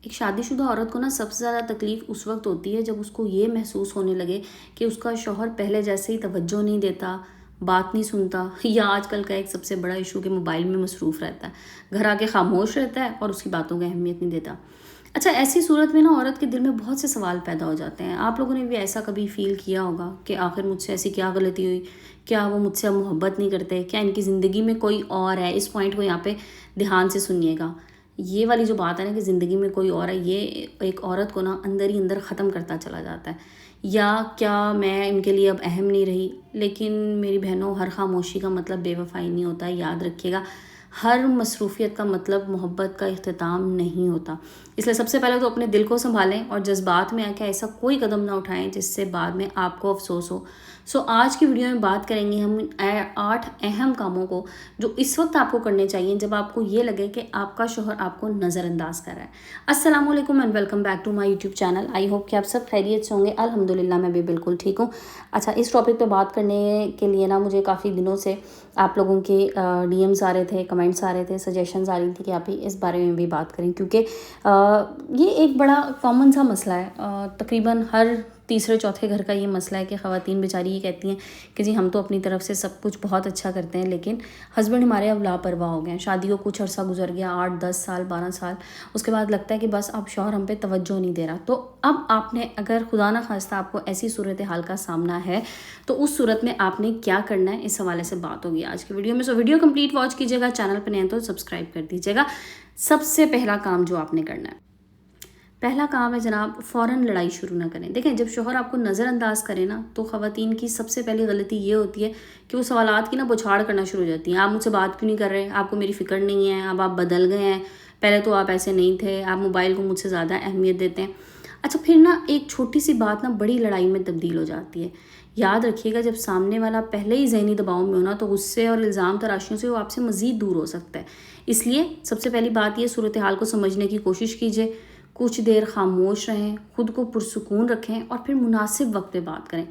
ایک شادی شدہ عورت کو نا سب سے زیادہ تکلیف اس وقت ہوتی ہے جب اس کو یہ محسوس ہونے لگے کہ اس کا شوہر پہلے جیسے ہی توجہ نہیں دیتا، بات نہیں سنتا، یا آج کل کا ایک سب سے بڑا ایشو کہ موبائل میں مصروف رہتا ہے، گھر آ کے خاموش رہتا ہے اور اس کی باتوں کو اہمیت نہیں دیتا۔ اچھا، ایسی صورت میں نا عورت کے دل میں بہت سے سوال پیدا ہو جاتے ہیں۔ آپ لوگوں نے بھی ایسا کبھی فیل کیا ہوگا کہ آخر مجھ سے ایسی کیا غلطی ہوئی؟ کیا وہ مجھ سے اب محبت نہیں کرتے؟ کیا ان کی زندگی میں کوئی اور ہے؟ اس پوائنٹ کو یہاں پہ دھیان سے سنیے گا۔ یہ والی جو بات ہے نا کہ زندگی میں کوئی اور ہے، یہ ایک عورت کو نا اندر ہی اندر ختم کرتا چلا جاتا ہے۔ یا کیا میں ان کے لیے اب اہم نہیں رہی؟ لیکن میری بہنوں، ہر خاموشی کا مطلب بے وفائی نہیں ہوتا، یاد رکھیے گا۔ ہر مصروفیت کا مطلب محبت کا اختتام نہیں ہوتا۔ اس لیے سب سے پہلے تو اپنے دل کو سنبھالیں اور جذبات میں آ کے ایسا کوئی قدم نہ اٹھائیں جس سے بعد میں آپ کو افسوس ہو۔ آج کی ویڈیو میں بات کریں گے ہم 8 اہم کاموں کو جو اس وقت آپ کو کرنے چاہیے جب آپ کو یہ لگے کہ آپ کا شوہر آپ کو نظر انداز کر رہا ہے۔ السلام علیکم and welcome back to my YouTube channel. I hope کہ آپ سب خیریت سے ہوں گے۔ الحمدللہ میں بھی بالکل ٹھیک ہوں۔ اچھا، اس ٹاپک پہ بات کرنے کے لیے نا مجھے کافی دنوں سے آپ لوگوں کے ڈی ایمز آ رہے تھے، کمنٹس آ رہے تھے، سجیشنز آ رہی تھی کہ آپ ہی اس بارے میں بھی بات کریں، کیونکہ یہ ایک بڑا کامن سا مسئلہ ہے۔ تقریباً ہر تیسرے چوتھے گھر کا یہ مسئلہ ہے کہ خواتین بیچاری یہ کہتی ہیں کہ جی ہم تو اپنی طرف سے سب کچھ بہت اچھا کرتے ہیں، لیکن ہسبینڈ ہمارے اب لاپرواہ ہو گئے ہیں۔ شادی کو کچھ عرصہ گزر گیا، 8 10 سال 12 سال، اس کے بعد لگتا ہے کہ بس اب شوہر ہم پہ توجہ نہیں دے رہا۔ تو اب آپ نے، اگر خدا نہ خواستہ آپ کو ایسی صورتحال کا سامنا ہے تو اس صورت میں آپ نے کیا کرنا ہے، اس حوالے سے بات ہوگی آج کی ویڈیو میں۔ ویڈیو کمپلیٹ واچ کیجیے گا، چینل پہ نئے ہیں تو سبسکرائب کر دیجیے گا۔ سب سے پہلا کام جو آپ نے کرنا ہے، پہلا کام ہے جناب، فوراً لڑائی شروع نہ کریں۔ دیکھیں، جب شوہر آپ کو نظر انداز کرے نا تو خواتین کی سب سے پہلی غلطی یہ ہوتی ہے کہ وہ سوالات کی نا بچھاڑ کرنا شروع ہو جاتی ہیں۔ آپ مجھ سے بات کیوں نہیں کر رہے؟ آپ کو میری فکر نہیں ہے؟ اب آپ بدل گئے ہیں، پہلے تو آپ ایسے نہیں تھے، آپ موبائل کو مجھ سے زیادہ اہمیت دیتے ہیں۔ اچھا، پھر نا ایک چھوٹی سی بات نا بڑی لڑائی میں تبدیل ہو جاتی ہے۔ یاد رکھیے گا، جب سامنے والا پہلے ہی ذہنی دباؤ میں ہونا تو غصے اور الزام تراشیوں سے وہ آپ سے مزید دور ہو سکتا ہے۔ اس لیے سب سے پہلی بات یہ، صورتحال کو سمجھنے کی کوشش کیجیے، کچھ دیر خاموش رہیں، خود کو پرسکون رکھیں اور پھر مناسب وقت پہ بات کریں۔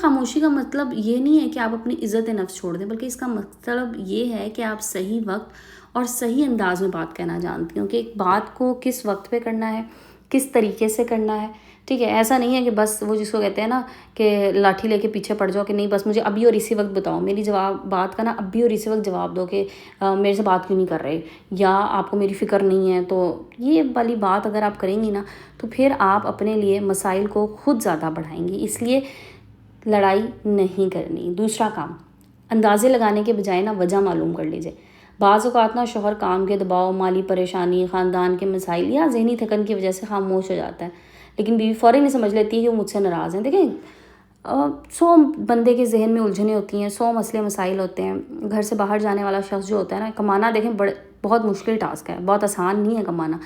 خاموشی کا مطلب یہ نہیں ہے کہ آپ اپنی عزت نفس چھوڑ دیں، بلکہ اس کا مطلب یہ ہے کہ آپ صحیح وقت اور صحیح انداز میں بات کہنا جانتی ہوں کہ ایک بات کو کس وقت پہ کرنا ہے، کس طریقے سے کرنا ہے۔ ٹھیک ہے، ایسا نہیں ہے کہ بس وہ جس کو کہتے ہیں نا کہ لاٹھی لے کے پیچھے پڑ جاؤ کہ نہیں بس مجھے ابھی اور اسی وقت بتاؤ، میری بات کا نا ابھی اور اسی وقت جواب دو کہ میرے سے بات کیوں نہیں کر رہے، یا آپ کو میری فکر نہیں ہے۔ تو یہ والی بات اگر آپ کریں گی نا تو پھر آپ اپنے لیے مسائل کو خود زیادہ بڑھائیں گی، اس لیے لڑائی نہیں کرنی۔ دوسرا کام، اندازے لگانے کے بجائے نا وجہ معلوم کر لیجیے۔ بعض اوقات نا شوہر کام کے دباؤ، مالی پریشانی، خاندان کے مسائل یا ذہنی تھکن کی وجہ سے خاموش ہو جاتا ہے، لیکن بیوی فوراً نہیں سمجھ لیتی ہے کہ وہ مجھ سے ناراض ہیں۔ دیکھیں، 100 بندے کے ذہن میں الجھنیں ہوتی ہیں، 100 مسئلے مسائل ہوتے ہیں۔ گھر سے باہر جانے والا شخص جو ہوتا ہے نا، کمانا دیکھیں بہت مشکل ٹاسک ہے، بہت آسان نہیں ہے کمانا۔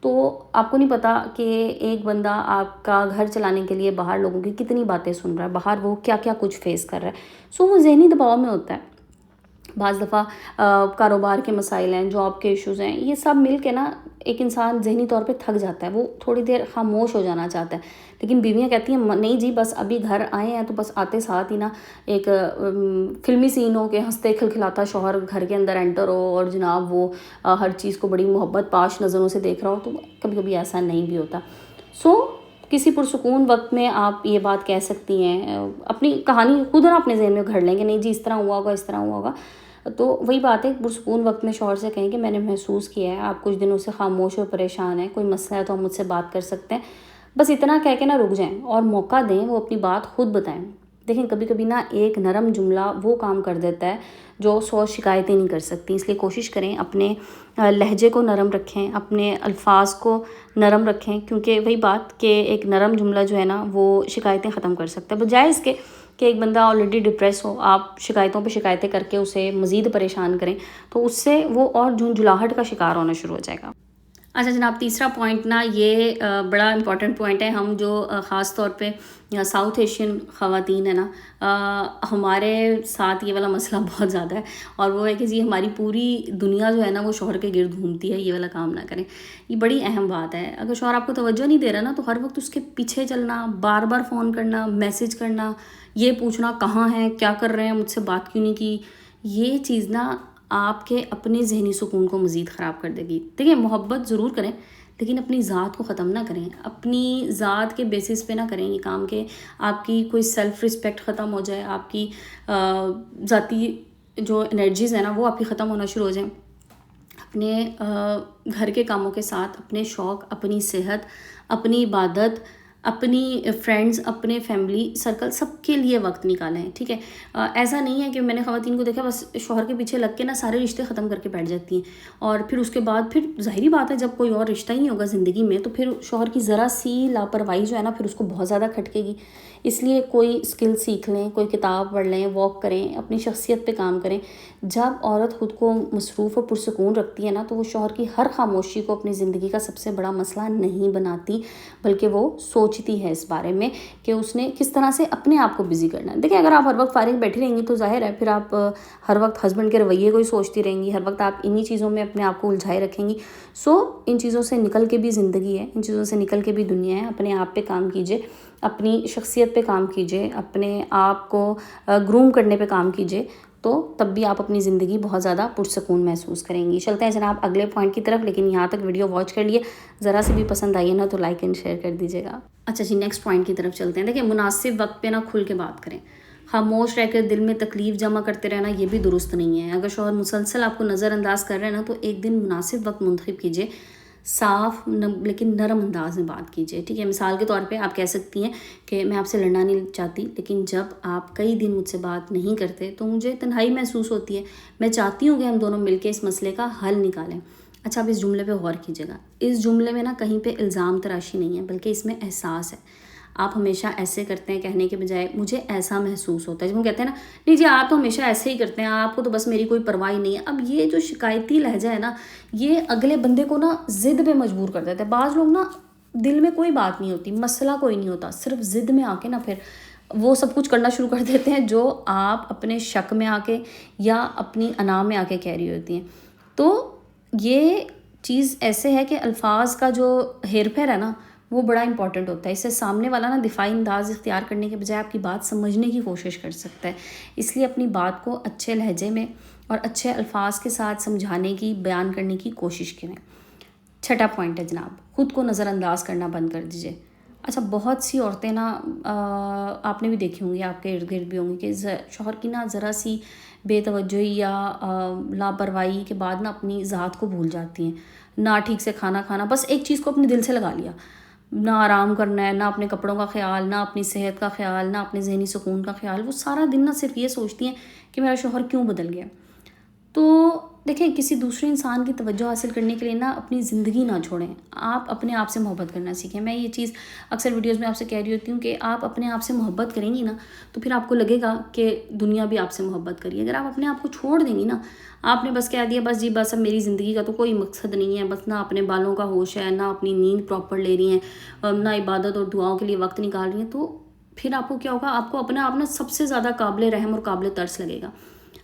تو آپ کو نہیں پتا کہ ایک بندہ آپ کا گھر چلانے کے لیے باہر لوگوں کی کتنی باتیں سن رہا ہے، باہر وہ کیا کیا کچھ فیس کر رہا ہے۔ وہ ذہنی دباؤ میں ہوتا ہے۔ بعض دفعہ کاروبار کے مسائل ہیں، جاب کے ایشوز ہیں، یہ سب مل کے نا ایک انسان ذہنی طور پہ تھک جاتا ہے، وہ تھوڑی دیر خاموش ہو جانا چاہتا ہے۔ لیکن بیویاں کہتی ہیں نہیں جی، بس ابھی گھر آئے ہیں تو بس آتے ساتھ ہی نا ایک فلمی سین ہو کے ہنستے کھلکھلاتا شوہر گھر کے اندر انٹر ہو اور جناب وہ ہر چیز کو بڑی محبت پاش نظروں سے دیکھ رہا ہو، تو کبھی کبھی ایسا نہیں بھی ہوتا۔ کسی پرسکون وقت میں آپ یہ بات کہہ سکتی ہیں، اپنی کہانی خود نہ اپنے ذہن میں گھڑ لیں کہ نہیں جی اس طرح ہوا ہوگا، اس طرح ہوا ہوگا۔ تو وہی بات ہے، پرسکون وقت میں شوہر سے کہیں کہ میں نے محسوس کیا ہے آپ کچھ دنوں سے خاموش اور پریشان ہیں، کوئی مسئلہ ہے تو ہم مجھ سے بات کر سکتے ہیں۔ بس اتنا کہہ کے نہ رک جائیں اور موقع دیں وہ اپنی بات خود بتائیں۔ دیکھیں، کبھی کبھی نا ایک نرم جملہ وہ کام کر دیتا ہے جو 100 شکایتیں نہیں کر سکتی۔ اس لیے کوشش کریں اپنے لہجے کو نرم رکھیں، اپنے الفاظ کو نرم رکھیں، کیونکہ وہی بات کہ ایک نرم جملہ جو ہے نا وہ شکایتیں ختم کر سکتا ہے، بجائے اس کے کہ ایک بندہ آلریڈی ڈپریس ہو، آپ شکایتوں پہ شکایتیں کر کے اسے مزید پریشان کریں تو اس سے وہ اور جھنجھلاہٹ کا شکار ہونا شروع ہو جائے گا۔ اچھا جناب، تیسرا پوائنٹ نا یہ بڑا امپورٹنٹ پوائنٹ ہے۔ ہم جو خاص طور پہ ساؤتھ ایشین خواتین ہیں نا، ہمارے ساتھ یہ والا مسئلہ بہت زیادہ ہے، اور وہ ہے کہ جی ہماری پوری دنیا جو ہے نا وہ شوہر کے گرد گھومتی ہے، یہ والا کام نہ کریں۔ یہ بڑی اہم بات ہے۔ اگر شوہر آپ کو توجہ نہیں دے رہا نا تو ہر وقت اس کے پیچھے چلنا، بار بار فون کرنا، میسج کرنا، یہ پوچھنا کہاں ہیں، کیا کر رہے ہیں، مجھ سے بات کیوں نہیں کی، یہ چیز نا آپ کے اپنے ذہنی سکون کو مزید خراب کر دے گی۔ دیکھیں، محبت ضرور کریں لیکن اپنی ذات کو ختم نہ کریں، اپنی ذات کے بیسس پہ نہ کریں یہ کام کہ آپ کی کوئی سیلف رسپیکٹ ختم ہو جائے، آپ کی ذاتی جو انرجیز ہیں نا وہ آپ کی ختم ہونا شروع ہو جائیں۔ اپنے گھر کے کاموں کے ساتھ اپنے شوق، اپنی صحت، اپنی عبادت، اپنی فرینڈز، اپنے فیملی سرکل سب کے لیے وقت نکالیں، ٹھیک ہے۔ ایسا نہیں ہے کہ میں نے خواتین کو دیکھا بس شوہر کے پیچھے لگ کے نا سارے رشتے ختم کر کے بیٹھ جاتی ہیں، اور پھر اس کے بعد پھر ظاہری بات ہے جب کوئی اور رشتہ ہی نہیں ہوگا زندگی میں تو پھر شوہر کی ذرا سی لاپرواہی جو ہے نا پھر اس کو بہت زیادہ کھٹکے گی۔ اس لیے کوئی اسکل سیکھ لیں، کوئی کتاب پڑھ لیں، واک کریں، اپنی شخصیت پہ کام کریں۔ جب عورت خود کو مصروف اور پرسکون رکھتی ہے نا تو وہ شوہر کی ہر خاموشی کو اپنی زندگی کا سب سے بڑا مسئلہ نہیں بناتی، بلکہ وہ سوچتی ہے اس بارے میں کہ اس نے کس طرح سے اپنے آپ کو بزی کرنا ہے۔ دیکھیں اگر آپ ہر وقت فارغ بیٹھی رہیں گی تو ظاہر ہے پھر آپ ہر وقت ہسبینڈ کے رویے کو ہی سوچتی رہیں گی، ہر وقت آپ انہی چیزوں میں اپنے آپ کو الجھائے رکھیں گی۔ ان چیزوں سے نکل کے بھی زندگی ہے، ان چیزوں سے نکل کے بھی دنیا ہے۔ اپنے آپ پہ کام کیجئے، اپنی شخصیت پہ کام کیجئے، اپنے آپ کو گروم کرنے پہ کام کیجئے، تو تب بھی آپ اپنی زندگی بہت زیادہ پرسکون محسوس کریں گی۔ چلتے ہیں جناب اگلے پوائنٹ کی طرف، لیکن یہاں تک ویڈیو واچ کر لیے، ذرا سے بھی پسند آئی ہے نا تو لائک اینڈ شیئر کر دیجیے گا۔ اچھا جی، نیکسٹ پوائنٹ کی طرف چلتے ہیں۔ دیکھیں مناسب وقت پہ نا کھل کے بات کریں، خاموش رہ کر دل میں تکلیف جمع کرتے رہنا یہ بھی درست نہیں ہے۔ اگر شوہر مسلسل آپ کو نظر انداز کر رہے ہیں نا تو ایک دن مناسب وقت منتخب کیجیے، صاف لیکن نرم انداز میں بات کیجیے، ٹھیک ہے۔ مثال کے طور پہ آپ کہہ سکتی ہیں کہ میں آپ سے لڑنا نہیں چاہتی، لیکن جب آپ کئی دن مجھ سے بات نہیں کرتے تو مجھے تنہائی محسوس ہوتی ہے، میں چاہتی ہوں کہ ہم دونوں مل کے اس مسئلے کا حل نکالیں۔ اچھا اب اس جملے پہ غور کیجیے گا، اس جملے میں نا کہیں پہ الزام تراشی نہیں ہے بلکہ اس میں احساس ہے۔ آپ ہمیشہ ایسے کرتے ہیں کہنے کے بجائے مجھے ایسا محسوس ہوتا ہے، جب ہم کہتے ہیں نا نہیں جی آپ تو ہمیشہ ایسے ہی کرتے ہیں، آپ کو تو بس میری کوئی پرواہ ہی نہیں ہے۔ اب یہ جو شکایتی لہجہ ہے نا یہ اگلے بندے کو نا ضد پہ مجبور کر دیتا ہے۔ بعض لوگ نا دل میں کوئی بات نہیں ہوتی، مسئلہ کوئی نہیں ہوتا، صرف ضد میں آ کے نا پھر وہ سب کچھ کرنا شروع کر دیتے ہیں جو آپ اپنے شک میں آ کے یا اپنی انا میں آ کے کہہ رہی ہوتی ہیں۔ تو یہ چیز ایسے ہے کہ الفاظ کا جو ہیر پھیر ہے نا وہ بڑا امپورٹنٹ ہوتا ہے۔ اس سے سامنے والا نا دفاعی انداز اختیار کرنے کے بجائے آپ کی بات سمجھنے کی کوشش کر سکتا ہے۔ اس لیے اپنی بات کو اچھے لہجے میں اور اچھے الفاظ کے ساتھ سمجھانے کی، بیان کرنے کی کوشش کریں۔ چھٹا پوائنٹ ہے جناب، خود کو نظر انداز کرنا بند کر دیجیے۔ اچھا بہت سی عورتیں نا آپ نے بھی دیکھی ہوں گی، آپ کے ارد گرد بھی ہوں گی کہ شوہر کی نا ذرا سی بے توجہی یا لاپرواہی کے بعد نا اپنی ذات کو بھول جاتی ہیں، نہ ٹھیک سے کھانا کھانا، بس ایک چیز کو اپنے دل سے لگا لیا، نہ آرام کرنا ہے، نہ اپنے کپڑوں کا خیال، نہ اپنی صحت کا خیال، نہ اپنے ذہنی سکون کا خیال۔ وہ سارا دن نہ صرف یہ سوچتی ہیں کہ میرا شوہر کیوں بدل گیا۔ تو دیکھیں کسی دوسرے انسان کی توجہ حاصل کرنے کے لیے نا اپنی زندگی نہ چھوڑیں، آپ اپنے آپ سے محبت کرنا سیکھیں۔ میں یہ چیز اکثر ویڈیوز میں آپ سے کہہ رہی ہوتی ہوں کہ آپ اپنے آپ سے محبت کریں گی نا تو پھر آپ کو لگے گا کہ دنیا بھی آپ سے محبت کری۔ اگر آپ اپنے آپ کو چھوڑ دیں گی نا، آپ نے بس کہہ دیا بس جی بس اب میری زندگی کا تو کوئی مقصد نہیں ہے، بس نہ اپنے بالوں کا ہوش ہے، نہ اپنی نیند پراپر لے رہی ہیں، نہ عبادت اور دعاؤں کے لیے وقت نکال رہی ہیں، تو پھر آپ کو کیا ہوگا، آپ کو اپنا آپ نا سب سے زیادہ قابل رحم اور قابل ترس لگے گا۔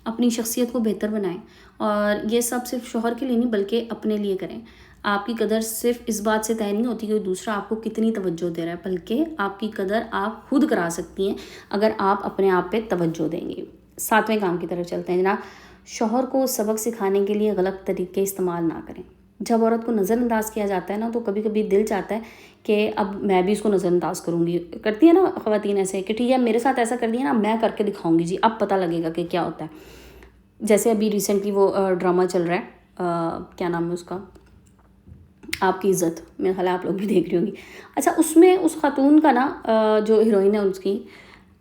اپنی شخصیت کو بہتر بنائیں، اور یہ سب صرف شوہر کے لیے نہیں بلکہ اپنے لیے کریں۔ آپ کی قدر صرف اس بات سے طے نہیں ہوتی کہ دوسرا آپ کو کتنی توجہ دے رہا ہے، بلکہ آپ کی قدر آپ خود کرا سکتی ہیں اگر آپ اپنے آپ پہ توجہ دیں گی۔ ساتویں کام کی طرف چلتے ہیں جناب، شوہر کو سبق سکھانے کے لیے غلط طریقے استعمال نہ کریں۔ جب عورت کو نظر انداز کیا جاتا ہے نا تو کبھی کبھی دل چاہتا ہے کہ اب میں بھی اس کو نظر انداز کروں گی، کرتی ہے نا خواتین ایسے کہ ٹھیک ہے میرے ساتھ ایسا کر دیا نا میں کر کے دکھاؤں گی جی، اب پتہ لگے گا کہ کیا ہوتا ہے۔ جیسے ابھی ریسنٹلی وہ ڈرامہ چل رہا ہے، کیا نام ہے اس کا، آپ کی عزت، میرا خیال ہے آپ لوگ بھی دیکھ رہی ہوں گی۔ اچھا اس میں اس خاتون کا نا جو ہیروئن ہے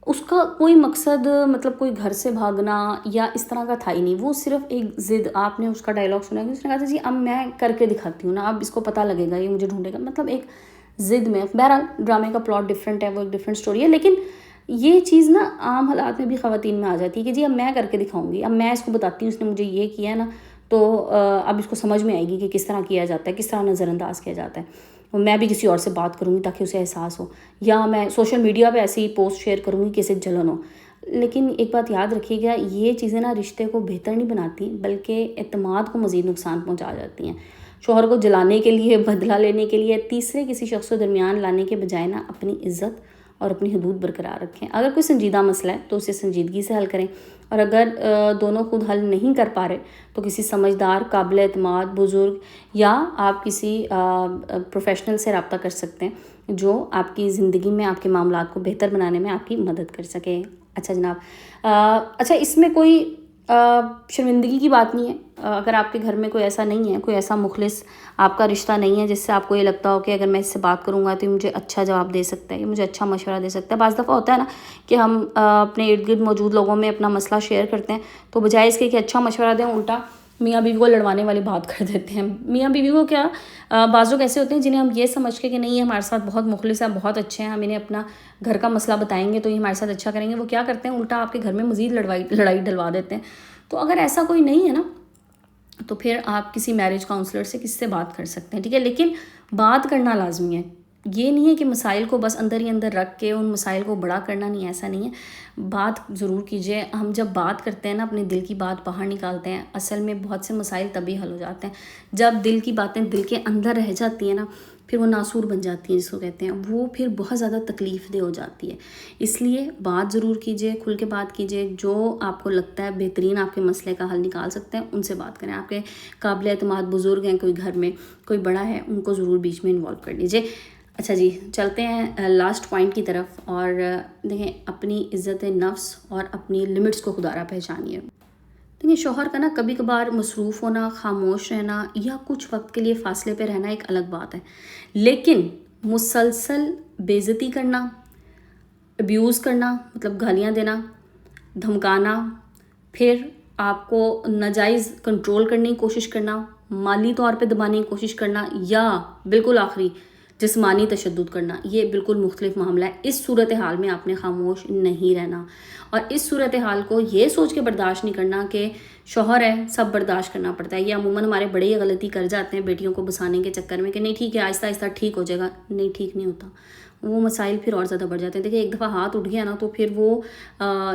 اس کا کوئی مقصد مطلب کوئی گھر سے بھاگنا یا اس طرح کا تھا ہی نہیں، وہ صرف ایک ضد، آپ نے اس کا ڈائلاگ سنا کہ اس نے کہا تھا جی اب میں کر کے دکھاتی ہوں نا، اب اس کو پتہ لگے گا، یہ مجھے ڈھونڈے گا، مطلب ایک ضد میں۔ بہرحال ڈرامے کا پلاٹ ڈفرینٹ ہے، وہ ایک ڈفرینٹ سٹوری ہے، لیکن یہ چیز نا عام حالات میں بھی خواتین میں آ جاتی ہے کہ جی اب میں کر کے دکھاؤں گی، اب میں اس کو بتاتی ہوں اس نے مجھے یہ کیا ہے نا تو اب اس کو سمجھ میں آئے گی کہ کس طرح کیا جاتا ہے، کس طرح نظر انداز کیا جاتا ہے، میں بھی کسی اور سے بات کروں گی تاکہ اسے احساس ہو، یا میں سوشل میڈیا پہ ایسی پوسٹ شیئر کروں گی کہ اسے جلن ہو۔ لیکن ایک بات یاد رکھیے گا، یہ چیزیں نا رشتے کو بہتر نہیں بناتی بلکہ اعتماد کو مزید نقصان پہنچا جاتی ہیں۔ شوہر کو جلانے کے لیے، بدلہ لینے کے لیے، تیسرے کسی شخص کو درمیان لانے کے بجائے نا اپنی عزت اور اپنی حدود برقرار رکھیں. اگر کوئی سنجیدہ مسئلہ ہے تو اسے سنجیدگی سے حل کریں, اور اگر دونوں خود حل نہیں کر پا رہے تو کسی سمجھدار, قابل اعتماد بزرگ یا آپ کسی پروفیشنل سے رابطہ کر سکتے ہیں جو آپ کی زندگی میں آپ کے معاملات کو بہتر بنانے میں آپ کی مدد کر سکے. اچھا جناب, اچھا اس میں کوئی شرمندگی کی بات نہیں ہے. اگر آپ کے گھر میں کوئی ایسا نہیں ہے, کوئی ایسا مخلص آپ کا رشتہ نہیں ہے جس سے آپ کو یہ لگتا ہو کہ اگر میں اس سے بات کروں گا تو یہ مجھے اچھا جواب دے سکتا ہے, یہ مجھے اچھا مشورہ دے سکتا ہے. بعض دفعہ ہوتا ہے نا کہ ہم اپنے ارد گرد موجود لوگوں میں اپنا مسئلہ شیئر کرتے ہیں تو بجائے اس کے کہ اچھا مشورہ دیں, الٹا میاں بیوی کو لڑوانے والی بات کر دیتے ہیں. میاں بیوی کو کیا, بعض لوگ ایسے ہوتے ہیں جنہیں ہم یہ سمجھ کے کہ نہیں یہ ہمارے ساتھ بہت مخلص ہے, بہت اچھے ہیں, ہم انہیں اپنا گھر کا مسئلہ بتائیں گے تو یہ ہمارے ساتھ اچھا کریں گے, وہ کیا کرتے ہیں الٹا آپ کے گھر میں مزید لڑائی ڈلوا دیتے ہیں. تو اگر ایسا کوئی نہیں ہے نا تو پھر آپ کسی میرج کاؤنسلر سے کس سے بات کر سکتے ہیں, ٹھیک ہے. لیکن بات کرنا لازمی ہے, یہ نہیں ہے کہ مسائل کو بس اندر ہی اندر رکھ کے ان مسائل کو بڑا کرنا, نہیں, ایسا نہیں ہے. بات ضرور کیجیے. ہم جب بات کرتے ہیں نا, اپنے دل کی بات باہر نکالتے ہیں, اصل میں بہت سے مسائل تبھی حل ہو جاتے ہیں جب دل کی باتیں دل کے اندر رہ جاتی ہیں نا, پھر وہ ناسور بن جاتی ہیں جس کو کہتے ہیں, وہ پھر بہت زیادہ تکلیف دہ ہو جاتی ہے. اس لیے بات ضرور کیجیے, کھل کے بات کیجیے. جو آپ کو لگتا ہے بہترین آپ کے مسئلے کا حل نکال سکتے ہیں ان سے بات کریں. آپ کے قابل اعتماد بزرگ ہیں, کوئی گھر میں کوئی بڑا ہے, ان کو ضرور بیچ میں انوالو کر لیجیے. اچھا جی, چلتے ہیں لاسٹ پوائنٹ کی طرف. اور دیکھیں, اپنی عزت نفس اور اپنی لمٹس کو خدا را پہچانیے. دیکھیں, شوہر کا نا کبھی کبھار مصروف ہونا, خاموش رہنا یا کچھ وقت کے لیے فاصلے پہ رہنا ایک الگ بات ہے, لیکن مسلسل بے عزتی کرنا, ابیوز کرنا مطلب گالیاں دینا, دھمکانا, پھر آپ کو ناجائز کنٹرول کرنے کی کوشش کرنا, مالی طور پہ دبانے کی کوشش کرنا, یا بالکل آخری جسمانی تشدد کرنا, یہ بالکل مختلف معاملہ ہے. اس صورتحال میں آپ نے خاموش نہیں رہنا, اور اس صورتحال کو یہ سوچ کے برداشت نہیں کرنا کہ شوہر ہے سب برداشت کرنا پڑتا ہے. یہ عموماً ہمارے بڑے یہ غلطی کر جاتے ہیں بیٹیوں کو بسانے کے چکر میں کہ نہیں ٹھیک ہے آہستہ آہستہ ٹھیک ہو جائے گا. نہیں, ٹھیک نہیں ہوتا, وہ مسائل پھر اور زیادہ بڑھ جاتے ہیں. دیکھیں, ایک دفعہ ہاتھ اٹھ گیا نا تو پھر وہ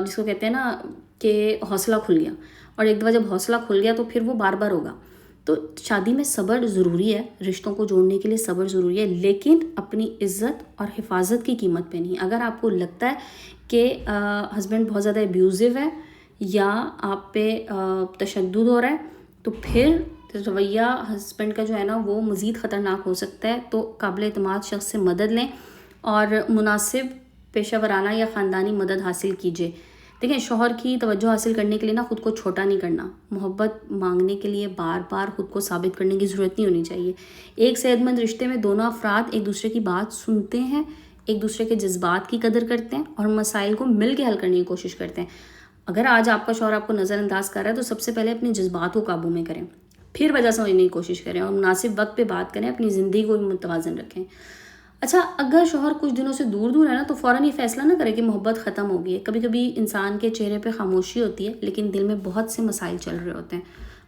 جس کو کہتے ہیں نا کہ حوصلہ کھل گیا, اور ایک دفعہ جب حوصلہ کھل گیا تو پھر وہ بار بار ہوگا. تو شادی میں صبر ضروری ہے, رشتوں کو جوڑنے کے لیے صبر ضروری ہے, لیکن اپنی عزت اور حفاظت کی قیمت پہ نہیں. اگر آپ کو لگتا ہے کہ ہسبینڈ بہت زیادہ ابیوزو ہے یا آپ پہ تشدد ہو رہا ہے تو پھر رویہ ہسبینڈ کا جو ہے نا وہ مزید خطرناک ہو سکتا ہے. تو قابل اعتماد شخص سے مدد لیں اور مناسب پیشہ ورانہ یا خاندانی مدد حاصل کیجیے. دیکھیں, شوہر کی توجہ حاصل کرنے کے لیے نا خود کو چھوٹا نہیں کرنا. محبت مانگنے کے لیے بار بار خود کو ثابت کرنے کی ضرورت نہیں ہونی چاہیے. ایک صحت مند رشتے میں دونوں افراد ایک دوسرے کی بات سنتے ہیں, ایک دوسرے کے جذبات کی قدر کرتے ہیں اور مسائل کو مل کے حل کرنے کی کوشش کرتے ہیں. اگر آج آپ کا شوہر آپ کو نظر انداز کر رہا ہے تو سب سے پہلے اپنے جذبات کو قابو میں کریں, پھر وجہ سمجھنے کی کوشش کریں اور مناسب وقت پہ بات کریں, اپنی زندگی کو بھی متوازن رکھیں. اچھا, اگر شوہر کچھ دنوں سے دور ہے نا تو فوراً یہ فیصلہ نہ کرے کہ محبت ختم ہو گئی ہے. کبھی کبھی انسان کے چہرے پہ خاموشی ہوتی ہے لیکن دل میں بہت سے مسائل چل رہے ہوتے ہیں.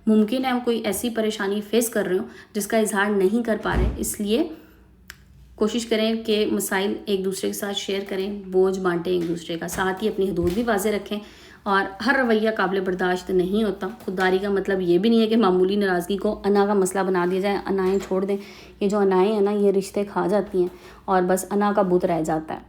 ممکن ہے ہم کوئی ایسی پریشانی فیس کر رہے ہوں جس کا اظہار نہیں کر پا رہے, اس لیے کوشش کریں کہ مسائل ایک دوسرے کے ساتھ شیئر کریں, بوجھ بانٹیں ایک دوسرے کا, ساتھ ہی اپنی حدود بھی واضح رکھیں. اور ہر رویہ قابل برداشت نہیں ہوتا. خودداری کا مطلب یہ بھی نہیں ہے کہ معمولی ناراضگی کو انا کا مسئلہ بنا دیا جائے. انائیں چھوڑ دیں, یہ جو انائیں ہیں نا یہ رشتے کھا جاتی ہیں اور بس انا کا بت رہ جاتا ہے.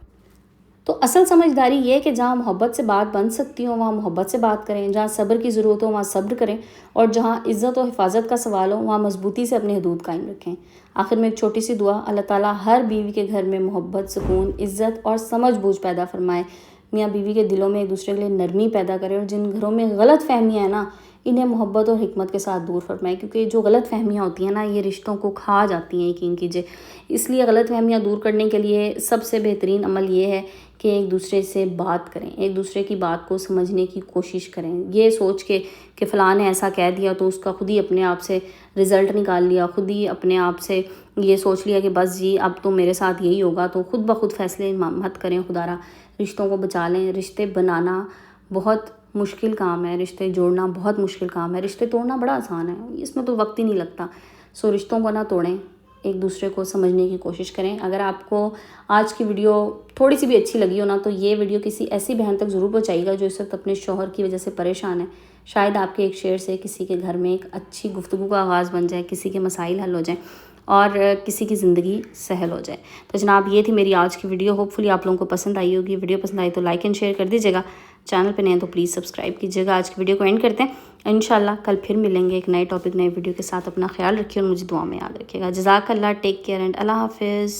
تو اصل سمجھداری یہ ہے کہ جہاں محبت سے بات بن سکتی ہو وہاں محبت سے بات کریں, جہاں صبر کی ضرورت ہو وہاں صبر کریں, اور جہاں عزت و حفاظت کا سوال ہو وہاں مضبوطی سے اپنی حدود قائم رکھیں. آخر میں ایک چھوٹی سی دعا, اللہ تعالیٰ ہر بیوی کے گھر میں محبت, سکون, عزت اور سمجھ بوجھ پیدا فرمائے. میاں بیوی کے دلوں میں ایک دوسرے کے لیے نرمی پیدا کرے, اور جن گھروں میں غلط فہمیاں ہیں نا انہیں محبت اور حکمت کے ساتھ دور فرمائے, کیونکہ جو غلط فہمیاں ہوتی ہیں نا یہ رشتوں کو کھا جاتی ہیں, یقین کیجیے. اس لیے غلط فہمیاں دور کرنے کے لیے سب سے بہترین عمل یہ ہے کہ ایک دوسرے سے بات کریں, ایک دوسرے کی بات کو سمجھنے کی کوشش کریں. یہ سوچ کے کہ فلاں نے ایسا کہہ دیا تو اس کا خود ہی اپنے آپ سے رزلٹ نکال لیا, خود ہی اپنے آپ سے یہ سوچ لیا کہ بس جی اب تو میرے ساتھ یہی ہوگا, تو خود بخود فیصلے مت کریں. خدا را رشتوں کو بچا لیں. رشتے بنانا بہت مشکل کام ہے, رشتے جوڑنا بہت مشکل کام ہے, رشتے توڑنا بڑا آسان ہے, اس میں تو وقت ہی نہیں لگتا. سو رشتوں کو نہ توڑیں, ایک دوسرے کو سمجھنے کی کوشش کریں. اگر آپ کو آج کی ویڈیو تھوڑی سی بھی اچھی لگی ہو نا تو یہ ویڈیو کسی ایسی بہن تک ضرور پہنچائیے گا جو اس وقت اپنے شوہر کی وجہ سے پریشان ہے. شاید آپ کے ایک شیئر سے کسی کے گھر میں ایک اچھی گفتگو کا آغاز بن جائے, کسی کے مسائل حل ہو جائیں. اور کسی کی زندگی سہل ہو جائے۔ تو جناب یہ تھی میری آج کی ویڈیو، ہوپ فلی آپ لوگوں کو پسند آئی ہوگی۔ ویڈیو پسند آئی تو لائک اینڈ شیئر کر دیجیے گا، چینل پہ نئے ہیں تو پلیز سبسکرائب کیجیے گا۔ آج کی ویڈیو کو اینڈ کرتے ہیں، انشاءاللہ کل پھر ملیں گے ایک نئے ٹاپک نئے ویڈیو کے ساتھ۔ اپنا خیال رکھیے اور مجھے دعا میں یاد رکھیے گا۔ جزاک اللہ، ٹیک کیئر اینڈ اللہ حافظ۔